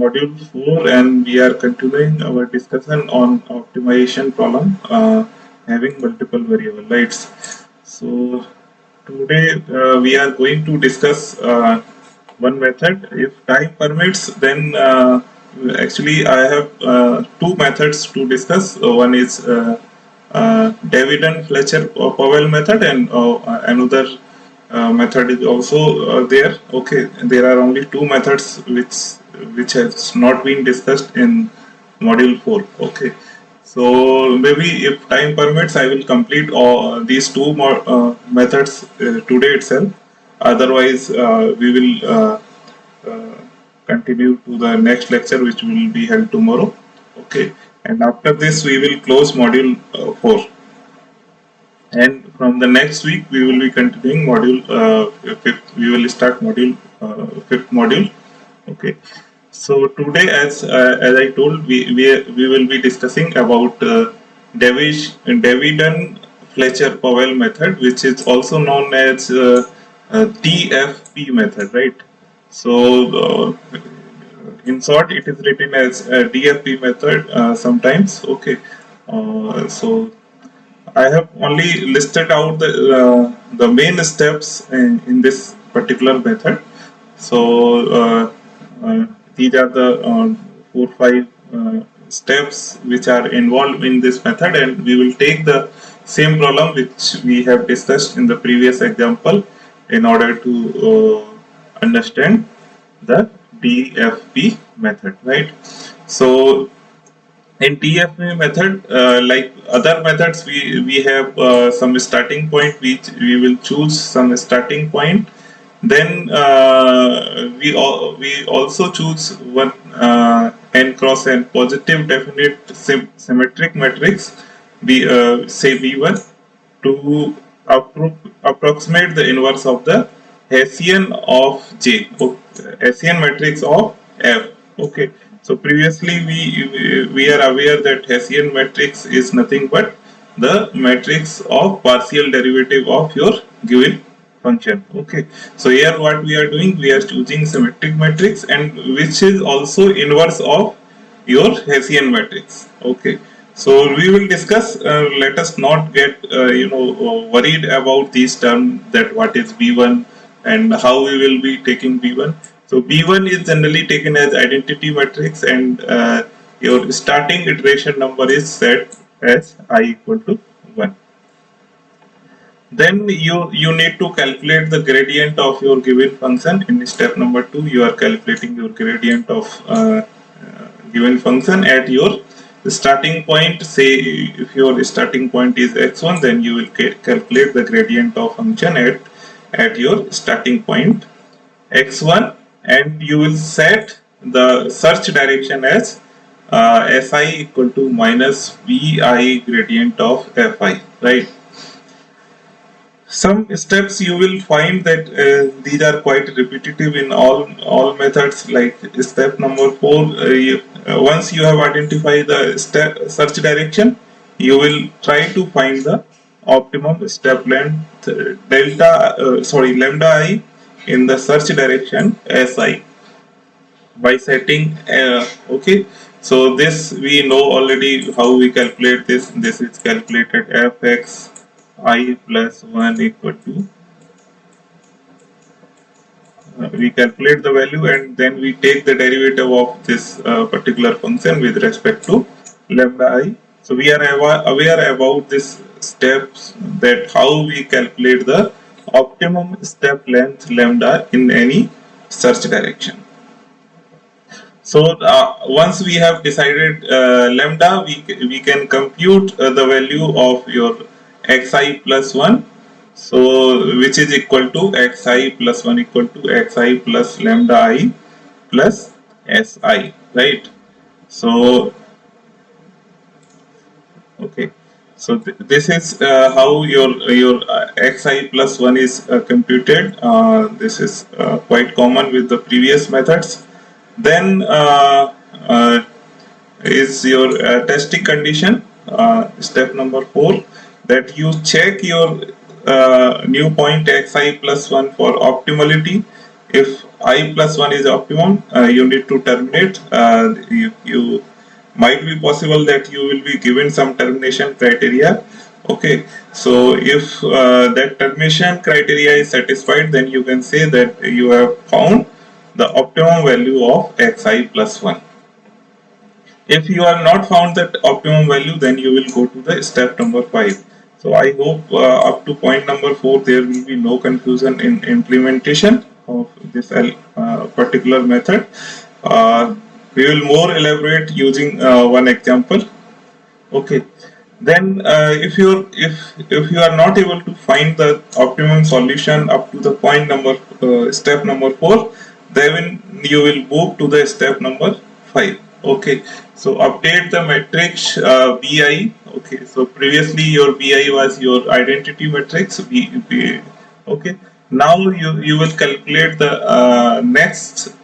module 4, and we are continuing our discussion on optimization problem having multiple variable, right? So today we are going to discuss one method. If time permits, then actually I have two methods to discuss. One is Davidson-Fletcher-Powell method, and another method is also there. Okay, there are only two methods which has not been discussed in module 4. Okay, so maybe if time permits, I will complete all these two more methods today itself. Otherwise, we will continue to the next lecture, which will be held tomorrow. Okay, and after this, we will close module 4. And from the next week, we will be continuing module 5th. We will start module 5th module. Okay. So today, as I told, we will be discussing about Davidson-Fletcher-Powell method, which is also known as DFP method, right? So in short, it is written as DFP method sometimes. Okay. So I have only listed out the main steps in this particular method. So these are the 4-5 steps which are involved in this method, and we will take the same problem which we have discussed in the previous example in order to understand the DFP method, right? So in DFP method, like other methods, we have some starting point, which we will choose some starting point. Then we also choose one n cross n positive definite symmetric matrix, say B1, to approximate the inverse of the Hessian of J, Hessian matrix of F. Okay. So previously we are aware that Hessian matrix is nothing but the matrix of partial derivative of your given function. Okay. So here what we are doing, we are choosing symmetric matrix, and which is also inverse of your Hessian matrix. Okay. So we will discuss. Let us not get worried about these terms, that what is B1 and how we will be taking B1. So B1 is generally taken as identity matrix, and your starting iteration number is set as I equal to 1. Then you need to calculate the gradient of your given function. In step number 2, you are calculating your gradient of given function at your starting point. Say if your starting point is x1, then you will calculate the gradient of function at your starting point x1, and you will set the search direction as si equal to minus vi gradient of fi, right? Some steps you will find that these are quite repetitive in all methods. Like step number 4, once you have identified the search direction, you will try to find the optimum step length lambda I in the search direction si by setting okay. So this we know already how we calculate this. This is calculated fx I plus 1 equal to we calculate the value, and then we take the derivative of this particular function with respect to lambda I. So we are aware about this steps, that how we calculate the optimum step length lambda in any search direction. So once we have decided lambda, we can compute the value of your xi plus 1, so which is equal to xi plus 1 equal to xi plus lambda I plus si, right? So okay, so this is how your xi plus 1 is computed. This is quite common with the previous methods. Then is your testing condition, step number 4, that you check your new point xi plus 1 for optimality. If I plus 1 is optimum, you need to terminate. You might be possible that you will be given some termination criteria. Okay, so if that termination criteria is satisfied, then you can say that you have found the optimum value of xi plus 1. If you have not found that optimum value, then you will go to the step number 5. So I hope up to point number 4 there will be no confusion in implementation of this particular method. We will more elaborate using one example. Okay. Then if you are not able to find the optimum solution up to the point number step number 4, then you will move to the step number 5. Okay, so update the matrix bi. Okay, so previously your bi was your identity matrix okay, now you will calculate the next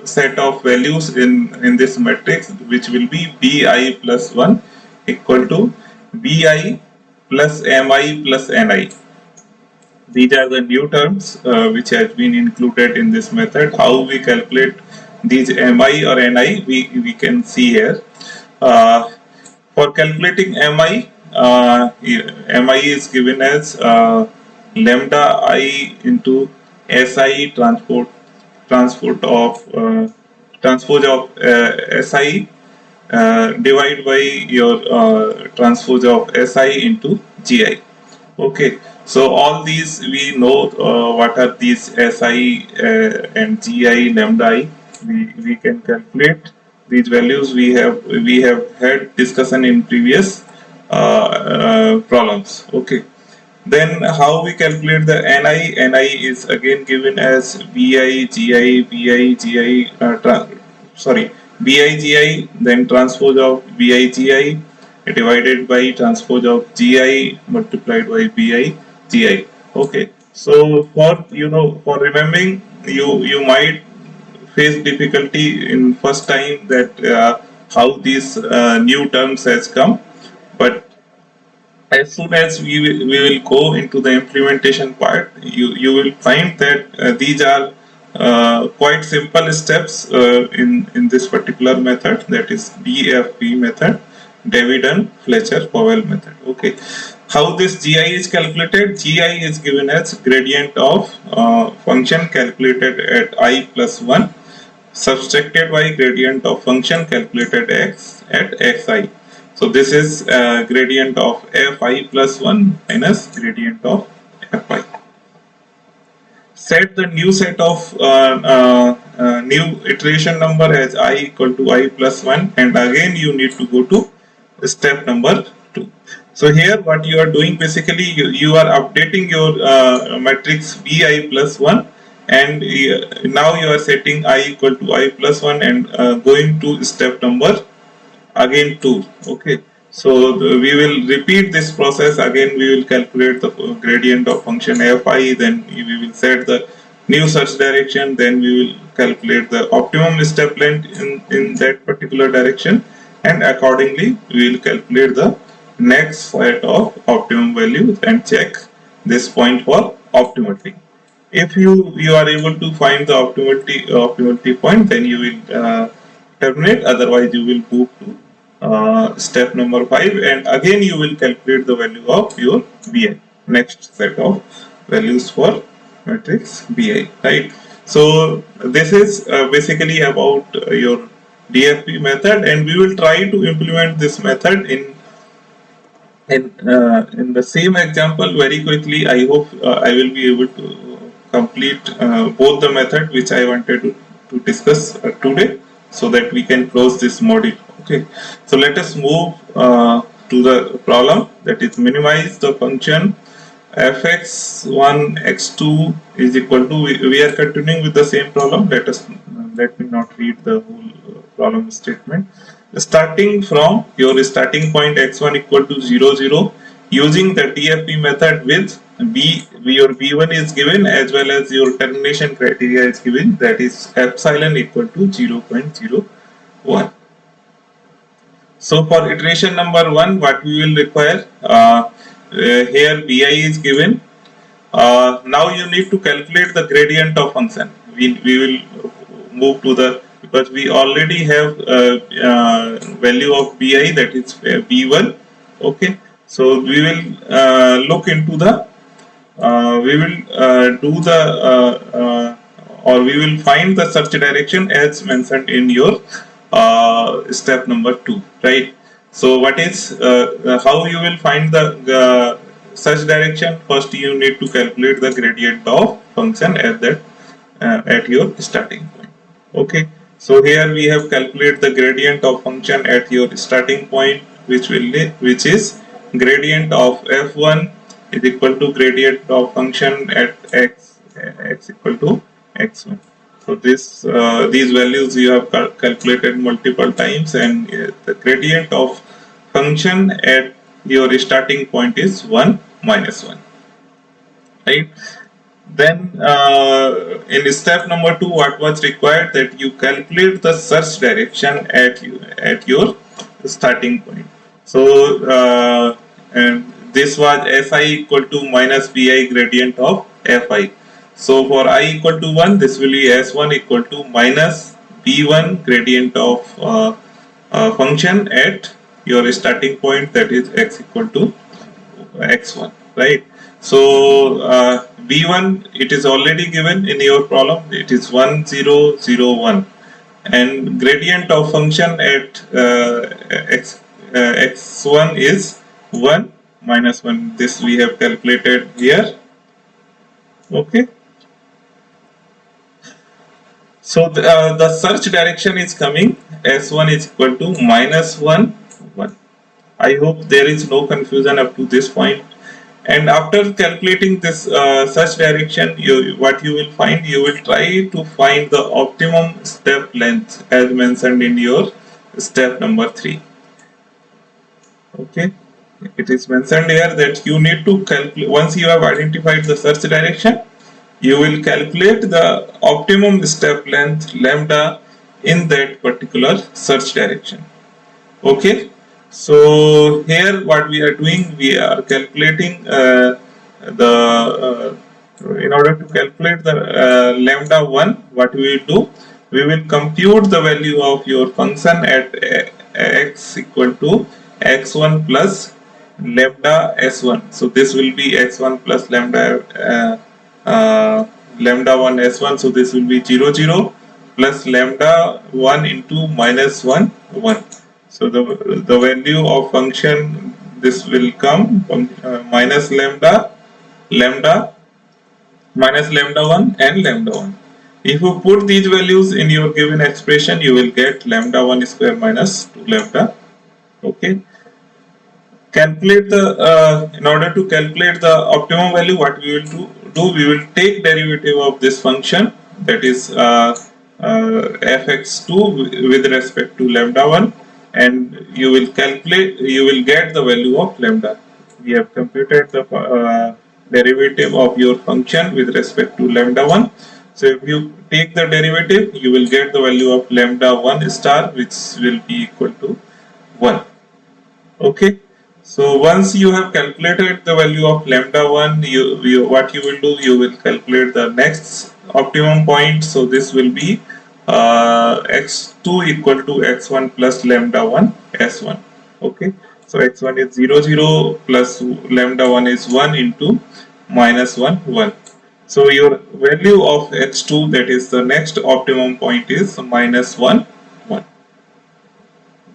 set of values in this matrix, which will be bi plus 1 equal to bi plus mi plus ni. These are the new terms which has been included in this method. How we calculate these mi or ni, we can see here. For calculating mi, mi is given as lambda I into si transport of transpose of si divide by your transpose of si into gi. Okay, so all these we know what are these si and gi lambda I. We can calculate these values. We have had discussion in previous problems. Okay. Then how we calculate the ni? Ni is again given as bi gi bi gi bi gi, then transpose of bi gi divided by transpose of gi multiplied by bi gi. Okay, so for remembering, you might face difficulty in first time that how these new terms has come, but as soon as we will go into the implementation part, you will find that these are quite simple steps in this particular method, that is DFP method, David and Fletcher Powell method. Okay, how this GI is calculated? GI is given as gradient of function calculated at I plus 1 subtracted by gradient of function calculated x at xi. So this is gradient of fi plus 1 minus gradient of fi. Set the new set of new iteration number as I equal to I plus 1, and again you need to go to step number 2. So here what you are doing, basically you are updating your matrix bi plus 1, and now you are setting I equal to I plus 1 and going to step number again 2. Okay, so we will repeat this process again. We will calculate the gradient of function fi, then we will set the new search direction, then we will calculate the optimum step length in that particular direction, and accordingly we will calculate the next set of optimum values and check this point for optimality. If you are able to find the optimality point, then you will terminate, otherwise you will move to step number 5, and again you will calculate the value of your bi, next set of values for matrix bi, right? So this is basically about your DFP method, and we will try to implement this method in the same example very quickly. I hope I will be able to complete both the method which I wanted to discuss today, so that we can close this module. Okay, so let us move to the problem, that is minimize the function fx1 x2 is equal to, we are continuing with the same problem. Let me not read the whole problem statement. Starting from your starting point x1 equal to 0 0, using the DFP method with your b1 is given as well as your termination criteria is given, that is epsilon equal to 0.01. So for iteration number 1, what we will require, here bi is given. Now you need to calculate the gradient of function. we will move to the, because we already have value of bi, that is b1. Okay, so we will look into the we will do the or we will find the search direction as mentioned in your step number 2, right? So what is how you will find the search direction? First you need to calculate the gradient of function at that at your starting point. Okay, so here we have calculated the gradient of function at your starting point, which is gradient of f1 is equal to gradient of function at x equal to x1. So this these values you have calculated multiple times, and the gradient of function at your starting point is 1 minus 1, right? Then in step number 2, what was required, that you calculate the search direction at your starting point. So and this was si equal to minus bi gradient of fi. So for I equal to 1, this will be s1 equal to minus b1 gradient of function at your starting point, that is x equal to x1, right? So b1, it is already given in your problem, it is 1 0 0 1, and gradient of function at x1 is 1 minus 1. This we have calculated here. Okay, so the search direction is coming, s1 is equal to minus 1 1. I hope there is no confusion up to this point. And after calculating this search direction, what you will find, you will try to find the optimum step length as mentioned in your step number 3. Okay, it is mentioned here that you need to calculate, once you have identified the search direction, you will calculate the optimum step length lambda in that particular search direction. Okay, so here what we are doing, we are calculating in order to calculate the lambda 1, what we will do, we will compute the value of your function at x equal to x1 plus lambda s1. So this will be x1 plus lambda 1 s1. So this will be 0 0 plus lambda 1 into minus 1 1. So the value of function, this will come minus lambda minus lambda 1 and lambda 1. If you put these values in your given expression, you will get lambda 1 square minus 2 lambda. Okay, calculate the in order to calculate the optimum value, what we will do, we will take derivative of this function, that is fx2 with respect to lambda 1, and you will get the value of lambda. We have computed the derivative of your function with respect to lambda 1. So if you take the derivative, you will get the value of lambda 1 star, which will be equal to 1. Okay, so once you have calculated the value of lambda 1, what you will do, you will calculate the next optimum point. So this will be x2 equal to x1 plus lambda 1 s1. Okay, so x1 is 0 0 plus lambda 1 is 1 into minus 1 1. So your value of x2, that is the next optimum point, is minus 1 1.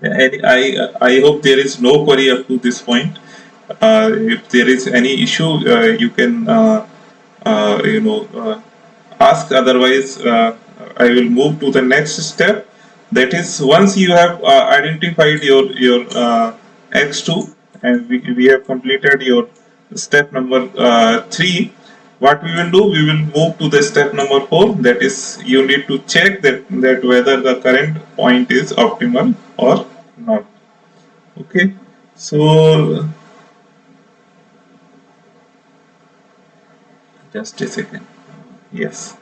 I hope there is no query up to this point. If there is any issue, you can ask. Otherwise, I will move to the next step. That is, once you have identified your x2, and we have completed your step number 3. What we will do, we will move to the step number 4. That is, you need to check that whether the current point is optimal or not. Okay, so just a second. Yes.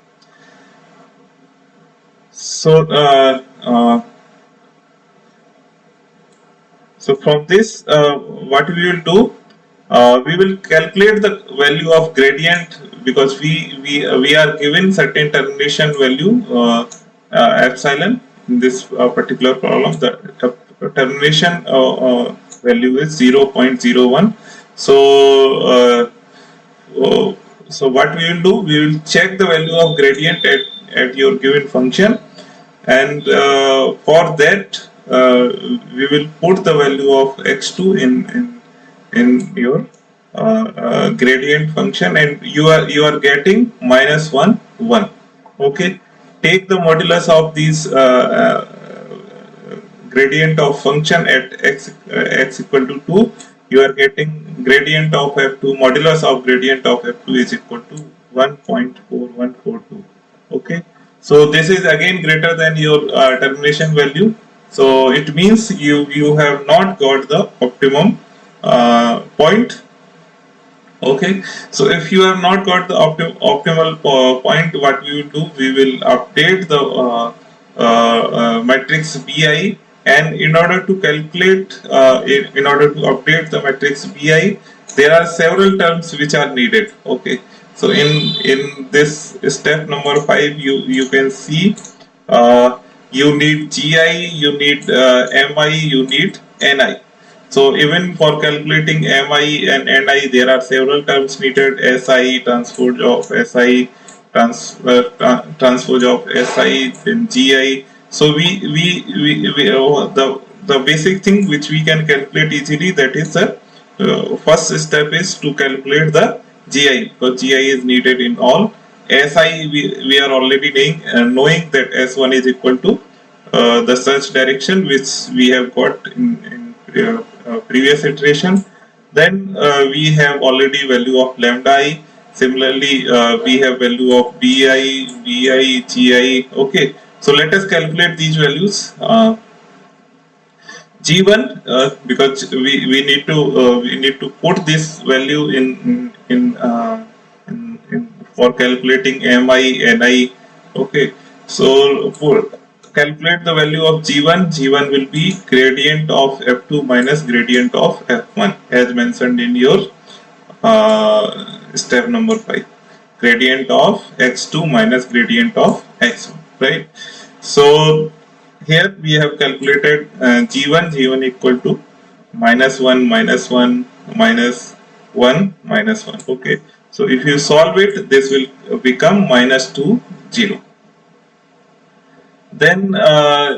So so from this, what we will do, we will calculate the value of gradient, because we are given certain termination value epsilon in this particular problem. The termination value is 0.01. So uh, so what we will do, we will check the value of gradient at your given function, and for that we will put the value of x2 in your gradient function, and you are getting -1 1. Okay, take the modulus of these gradient of function at x equal to 2. You are getting gradient of f2, modulus of gradient of f2 is equal to 1.4142. Okay, so this is again greater than your termination value. So it means you have not got the optimum point. Okay, so if you have not got the optimal point, what we will do, we will update the matrix bi, and in order to calculate in order to update the matrix bi, there are several terms which are needed. Okay, so in this step number 5, you can see you need gi, you need mi, you need ni. So even for calculating MI and NI, there are several terms needed: SI, transpose of SI, transpose of SI, then GI. So the basic thing which we can calculate easily, that is the first step is to calculate the GI, because GI is needed in all. SI we are already knowing that S1 is equal to the search direction, which we have got in previous iteration. Then we have already value of lambda I. Similarly, we have value of bi, gi. Okay, so let us calculate these values. G1, because we need to put this value in for calculating mi, ni. Okay, so for calculate the value of G1, G1 will be gradient of F2 minus gradient of F1, as mentioned in your step number 5. Gradient of x2 minus gradient of x1, right? So here we have calculated G1 equal to -1 -1 -1 -1. Okay, so if you solve it, this will become -2 0. Then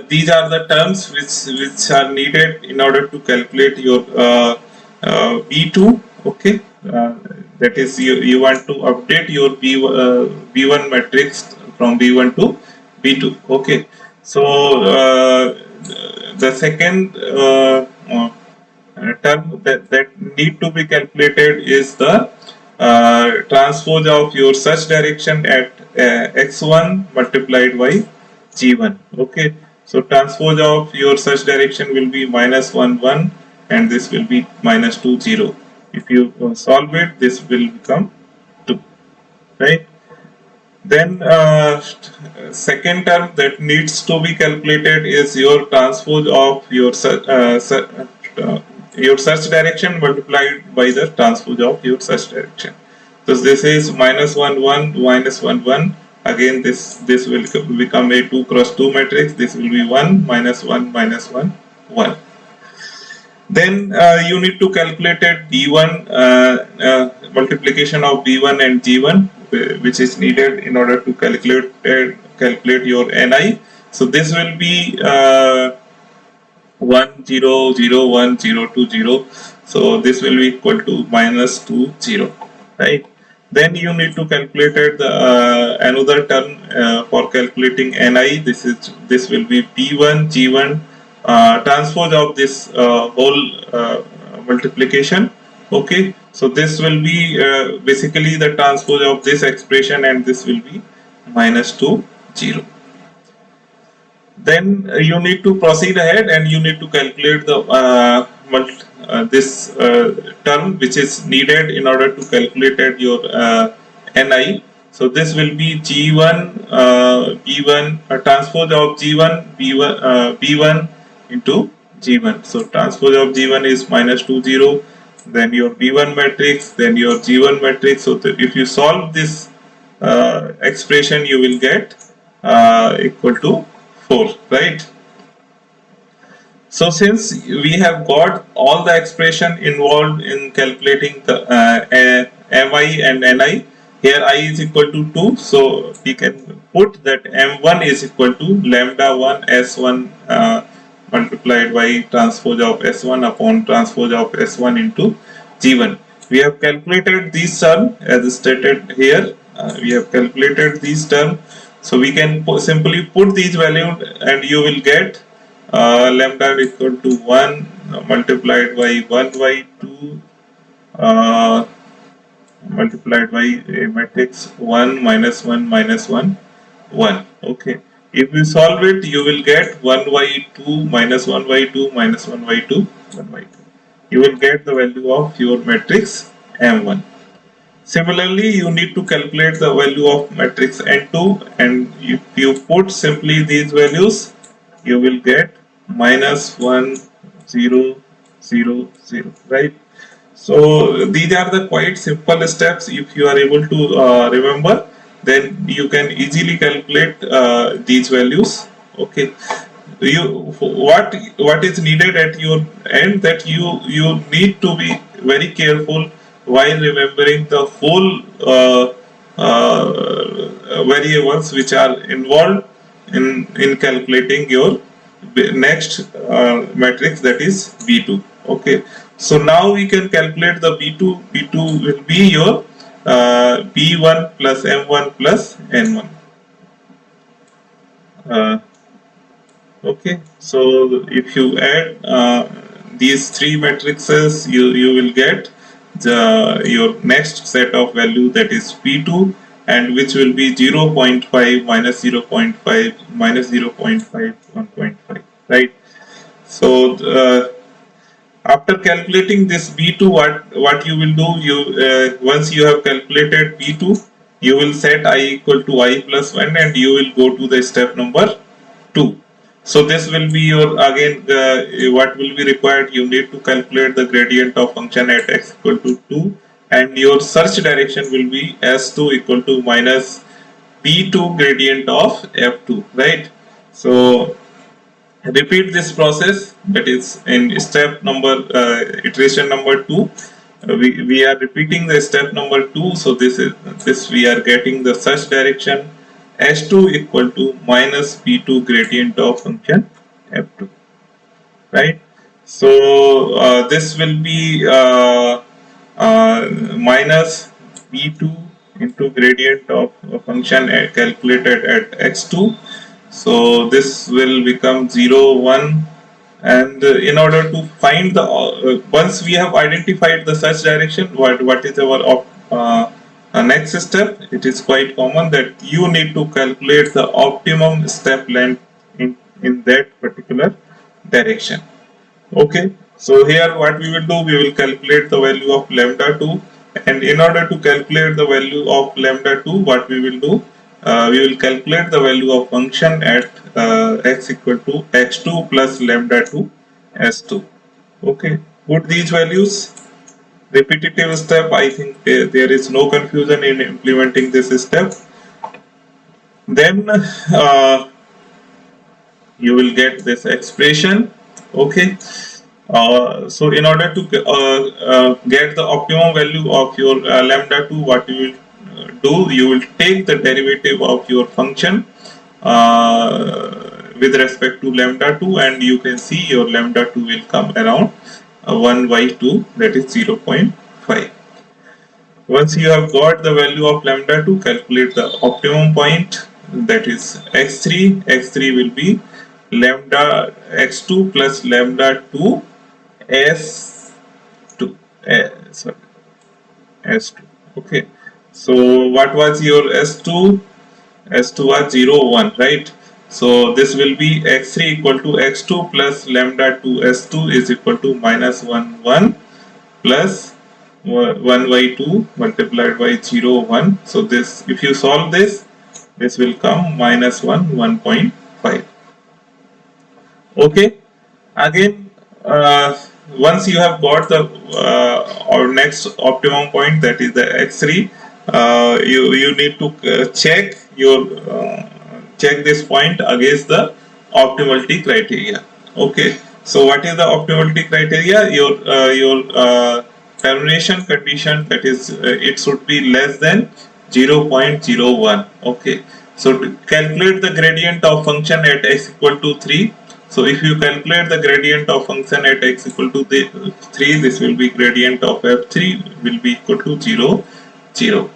these are the terms which are needed in order to calculate your B2. Okay, that is you want to update your B1 matrix from B1 to B2. Okay, so the second term that need to be calculated is the transpose of your search direction at x1 multiplied by G1. Okay, so transpose of your search direction will be -1 1, and this will be -2 0. If you solve it, this will become 2, right? Then second term that needs to be calculated is your transpose of your search direction multiplied by the transpose of your search direction. So this is -1 1 -1 1. Again, this will become a 2 cross 2 matrix. This will be 1 -1 -1 1. Then you need to calculate B1 multiplication of B1 and G1, which is needed in order to calculate your NI. So this will be 1 0 0 1 0 2 0. So this will be equal to -2 0, right? Then you need to calculate the another term for calculating NI. This will be P1 G1 transpose of this whole multiplication. Okay, so this will be basically the transpose of this expression, and this will be -2 0. Then you need to proceed ahead, and you need to calculate the this term which is needed in order to calculate your NI. So this will be G1 B1 transpose of G1 B1 into G1. So transpose of G1 is -2 0. then your B1 matrix, then your G1 matrix. So if you solve this expression, you will get equal to 4, right? So since we have got all the expression involved in calculating the mi and ni, here I is equal to 2, so we can put that m1 is equal to lambda 1 s1 multiplied by transpose of s1 upon transpose of s1 into g1. We have calculated these term as stated here. We have calculated these term, so we can simply put these values and you will get lambda equal to 1 multiplied by 1 by 2 multiplied by a matrix 1 minus 1 minus 1 1. Okay, if we solve it, you will get 1 by 2 minus 1 by 2 minus 1 by 2 1 by 2. You will get the value of your matrix M1. Similarly, you need to calculate the value of matrix N2, and if you put simply these values, you will get minus 1 0 0 0, right? So these are the quite simple steps. If you are able to remember, then you can easily calculate these values. Okay, what is needed at your end, that you need to be very careful while remembering the whole variables which are involved in calculating your next matrix, that is B2. Okay, so now we can calculate the B2. B2 will be your B1 plus M1 plus N1. Okay, so if you add these three matrices, you will get your next set of value, that is P2, and which will be 0.5 minus 0.5 minus 0.5 1.5, right? So after calculating this B2, what you will do, you once you have calculated B2, you will set I equal to I plus 1 and you will go to the step number 2. So this will be your, again, what will be required, you need to calculate the gradient of function at x equal to 2, and your search direction will be s2 equal to minus p2 gradient of f2, right? So repeat this process, that is in step number iteration number 2. We are repeating the step number 2, so this we are getting the search direction s2 equal to minus p2 gradient of function f2, right? So this will be minus p2 into gradient of a function calculated at x2. So this will become 0 1, and in order to find the once we have identified the search direction, what is our next step, it is quite common that you need to calculate the optimum step length in that particular direction. Okay, so here what we will do, we will calculate the value of lambda 2, and in order to calculate the value of lambda 2, what we will do, we will calculate the value of function at x equal to x2 plus lambda 2 s2. Okay, put these values. Repetitive step, I think there is no confusion in implementing this step. Then you will get this expression. Okay, so in order to get the optimum value of your lambda 2, what you will do, you will take the derivative of your function with respect to lambda 2, and you can see your lambda 2 will come around 1 by 2, that is 0.5. Once you have got the value of lambda 2, calculate the optimum point, that is x3. x3 will be lambda x2 plus lambda 2 s2. Sorry, s2. Okay, so what was your s2? s2 was 0 1, right? So this will be x3 equal to x2 plus lambda 2 s2 is equal to minus 1 1 plus 1 by 2 multiplied by 0 1. So this, if you solve this, this will come minus 1 1.5. Okay, again once you have got the our next optimum point, that is the x3, you need to check this point against the optimality criteria. Okay, so what is the optimality criteria? Your termination condition, that is it should be less than 0.01. Okay, so to calculate the gradient of function at x equal to 3. So if you calculate the gradient of function at x equal to 3, this will be gradient of f3 will be equal to 0, 0.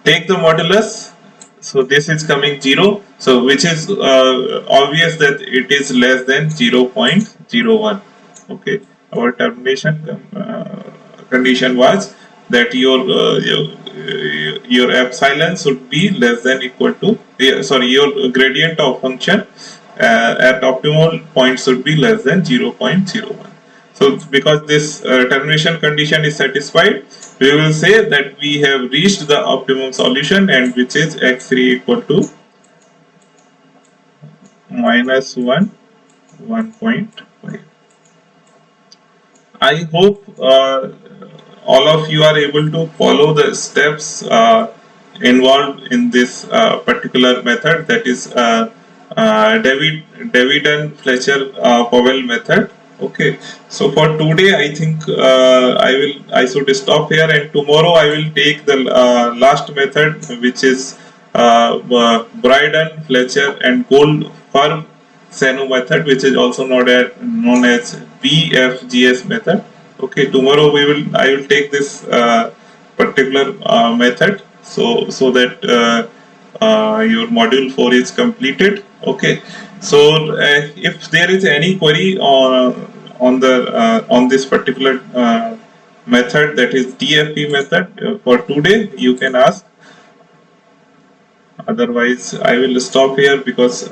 Take the modulus. So this is coming 0. So which is obvious that it is less than 0.01. Okay, our termination condition was that your epsilon should be less than equal to your gradient of function at optimal point should be less than 0.01. So because this termination condition is satisfied, we will say that we have reached the optimum solution, and which is x3 equal to minus 1, 1.5. I hope all of you are able to follow the steps involved in this particular method, that is David and Fletcher Powell method. Okay, so for today I think I should stop here, and tomorrow I will take the last method, which is Bryden, Fletcher and Goldfarb Sano method, which is also known as BFGS method. Okay, tomorrow I will take this particular method, so that your module 4 is completed. Okay, so if there is any query on this particular method, that is DFP method, for today you can ask. Otherwise I will stop here, because